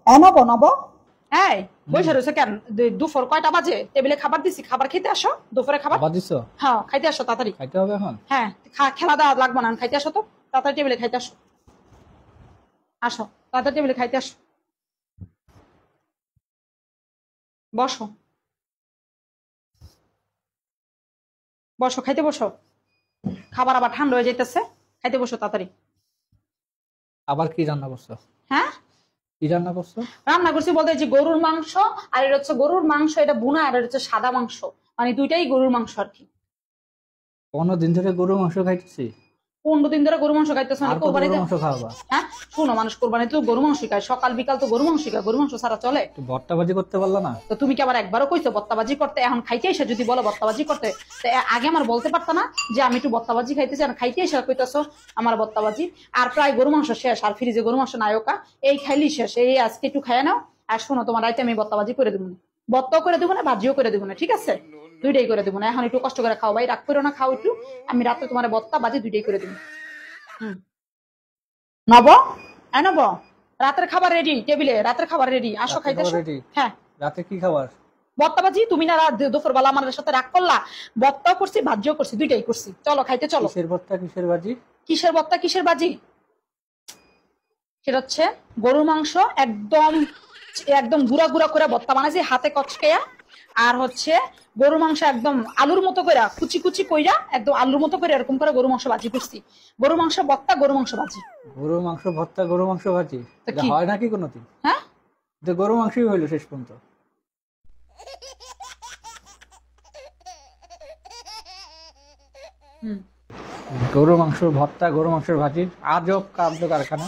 নব নব এই বসে রয়েছে কেন? দুপুর কয়টা বাজে? টেবিলে খাবার দিছি, খাবার খেতে আসো। দুপুরে খাবার দিছো? হ্যাঁ, খাইতে আসো তাড়াতাড়ি। খাইতে হবে এখন? হ্যাঁ, খেলা দেওয়া লাগবে না, খাইতে আসো তো তাড়াতাড়ি, টেবিলে খাইতে আসো। আসো তাড়াতাড়ি, টেবিলে খাইতে আসো। বসো বসো, খাইতে বসো। খাবার আবার ঠান্ডা হয়ে যাইতেছে, খাইতে বসো তাড়াতাড়ি। আবার কি রান্না করছো? হ্যাঁ, কি রান্না করছো? রান্না করছি বলতে যে গরুর মাংস, আর এটা হচ্ছে গরুর মাংস, এটা বুনা, আর এটা হচ্ছে সাদা মাংস, মানে দুইটাই গরুর মাংস আর কি। 15 দিন ধরে গরুর মাংস খাইতেছি। 15 দিন ধরে গরু মাংস খাইতেছে মানে কোরবানিতে মাংস খাওয়া? হ্যাঁ শোনো, মানুষ কোরবানিতে তো গরু মাংস খায়, সকাল বিকাল তো গরু মাংস খায়, গরু মাংস ছাড়া চলে? ভর্তাবাজি করতে পারলা না তো তুমি কি আবার একবারও কইছো বত্তাবাজি করতে? এখন খাইতে এসে যদি বলো বত্তাবাজি করতে, তো আগে আমার বলতে পারতো না যে আমি একটু বত্তাবাজি খাইতেছি? আর খাইতে এসে কইতেছো আমার বত্তাবাজি। আর প্রায় গরু মাংস শেষ, আর ফ্রিজে গরু মাংস নায়কা, এই খাইলি শেষ। এই আজকে একটু খাইয়া নাও। আর শোনো, তোমার রাইতে আমি বত্তাবাজি করে দেবো না, বত্তাও করে দেবো না, ভাজিও করে দেবো না, ঠিক আছে? দুইটাই করে দেবো না। এখন একটু কষ্ট করে খাও ভাই, রাগ করো না, খাও একটু। আমি রাতে তোমার বত্তা বাজি দুইটাই করে দেবো। নব, নব, রাতের খাবার রেডি, টেবিলে রাতের খাবার রেডি, আসো খাইতে। হ্যাঁ, রাতে কি খাবার? বত্তাবাজি। তুমি না দুপুর বেলা আমাদের সাথে রাগ করলা? বত্তাও করছি, ভাজিও করছি, দুইটাই করছি। চলো খাইতে চলো। কিসের বত্তা, কিসের ভাজি? কিসের বত্তা, কিসের ভাজি? সেটা হচ্ছে গরুর মাংস একদম একদম গুড়া গুড়া করে বত্তা বানাইছি হাতে কচকেয়া। আর হচ্ছে গরুর মাংস একদম আলুর মতো করে কুচি কুচি কইরা, একদম আলুর মতো করে এরকম করে গরু মাংস ভাজি করছি। গরু মাংস বত্তা, গরু মাংস ভাজি। গরু মাংস ভর্তা, গরু মাংস ভাজি হয় নাকি কোনোদিন? হ্যাঁ, গরু মাংসই হইলো শেষ পর্যন্ত। গরু মাংস ভর্তা, গরু মাংসের ভাজি, আজব কার্য কারখানা।